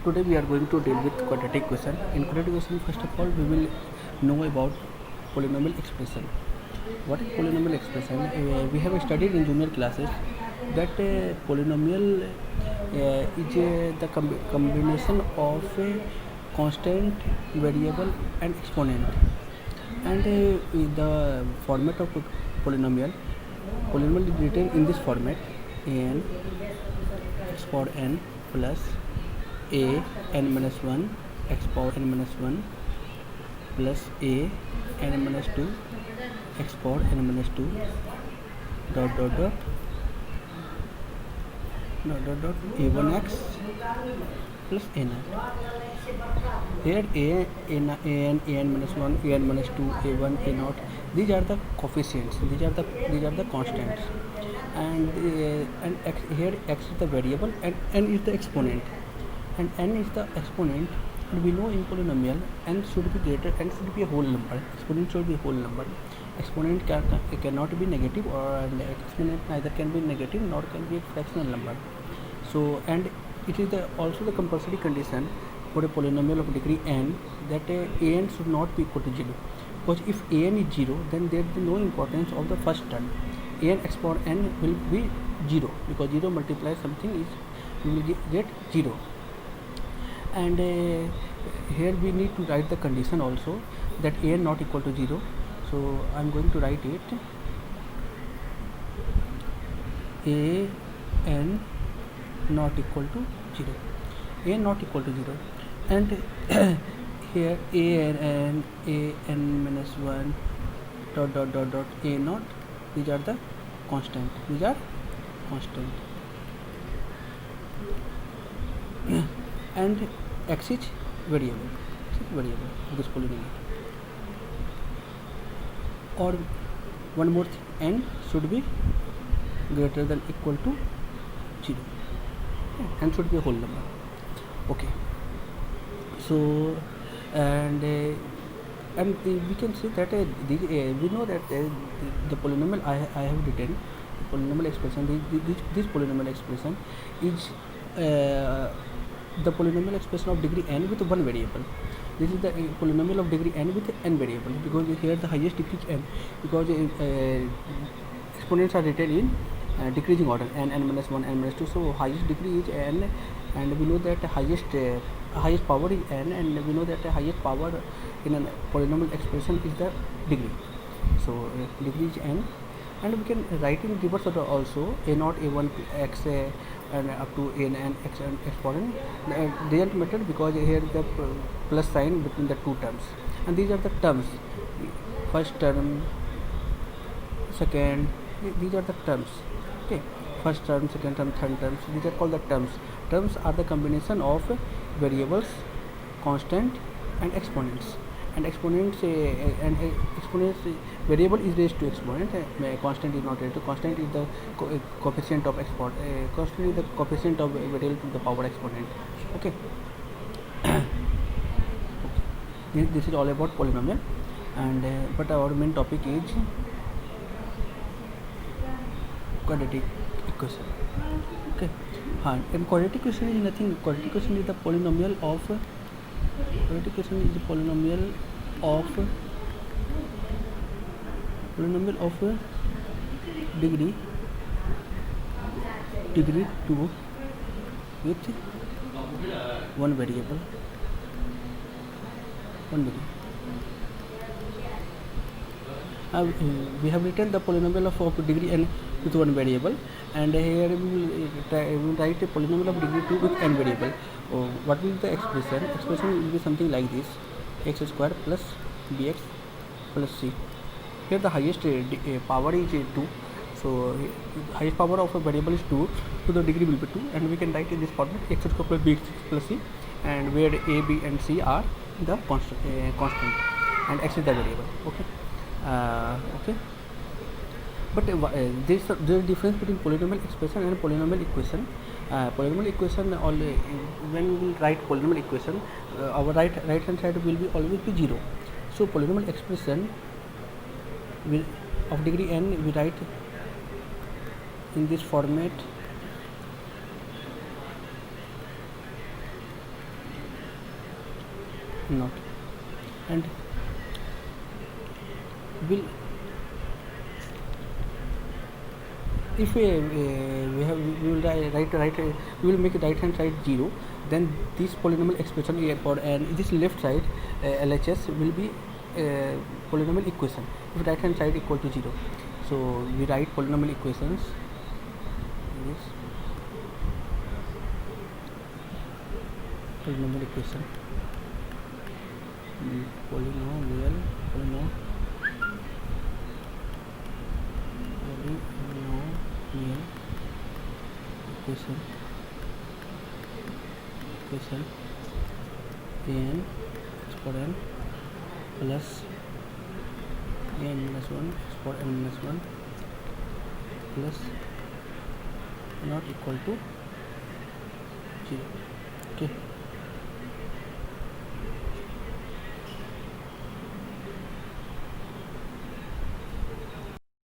Today we are going to deal with quadratic equation. In quadratic equation, first of all, we will know about polynomial expression. What is polynomial expression? We have studied in junior classes that polynomial is the combination of a constant, variable, and exponent. And the format of polynomial is written in this format: an x power n plus a n minus 1 x power n minus 1 plus a n minus 2 x power n minus 2 dot dot dot a1x plus a naught. Here a n minus 1, a n minus 2, a1, a naught, these are the coefficients, these are the constants, and x, here x is the variable and n is the exponent, and n is the exponent. And we know in polynomial n should be greater, n should be a whole number, exponent should be a whole number. Exponent cannot be negative, or exponent neither can be negative nor can be a fractional number. So, and it is also the compulsory condition for a polynomial of degree n that an should not be equal to 0, because if an is 0, then there is no importance of the first term. An x power n will be 0, because 0 multiplies something is we will get 0. And here we need to write the condition also, that an not equal to 0. So I am going to write it: a n not equal to 0, a not equal to 0, and here a n minus 1 dot dot dot dot a naught, these are the constant, and x is variable, of this polynomial. Or one more thing, n should be greater than equal to 0, n should be a whole number. Okay, so and we can say that we know that the polynomial I have written, the polynomial expression, this polynomial expression is the polynomial expression of degree n with one variable. This is the polynomial of degree n with n variable, because here the highest degree is n, because exponents are written in decreasing order, n minus 1, n minus 2. So highest degree is n, and we know that highest power is n, and we know that the highest power in a polynomial expression is the degree. So degree is n, and we can write in reverse order also: a naught, a1, x, and up to n and x and exponent. Doesn't matter, because here the plus sign between the two terms, and these are the terms: first term, second, these are the terms. Okay, first term, second term, third terms, these are called the terms. Terms are the combination of variables, constant, and exponents. And exponents variable is raised to exponent, constant is not raised to. Constant is the coefficient of exponent, constant is the coefficient of variable to the power exponent. Okay. This is all about polynomial, and but our main topic is quadratic equation. Okay, and quadratic equation is nothing. Quadratic equation is the polynomial of degree 2 with one variable. We have written the polynomial of degree n with one variable, and here we will write a polynomial of degree 2 with n variable. What will be the expression? Expression will be something like this: x square plus bx plus c. Here the highest power is 2, so highest power of a variable is 2, so the degree will be 2, and we can write in this format: x square plus bx plus c, and where a, b, and c are the constant, and x is the variable. Okay. Okay. But there is a difference between polynomial expression and polynomial equation. Polynomial equation, when we will write polynomial equation, our right hand side will be always be 0. So polynomial expression of degree n we write in this format: not. And will if we will we will make a right hand side 0, then this polynomial expression here for and this left side LHS will be polynomial equation if right hand side equal to 0. So we write polynomial equations this polynomial equation polynomial equation n for n plus n minus 1 for n minus 1 plus not equal to 0. Okay.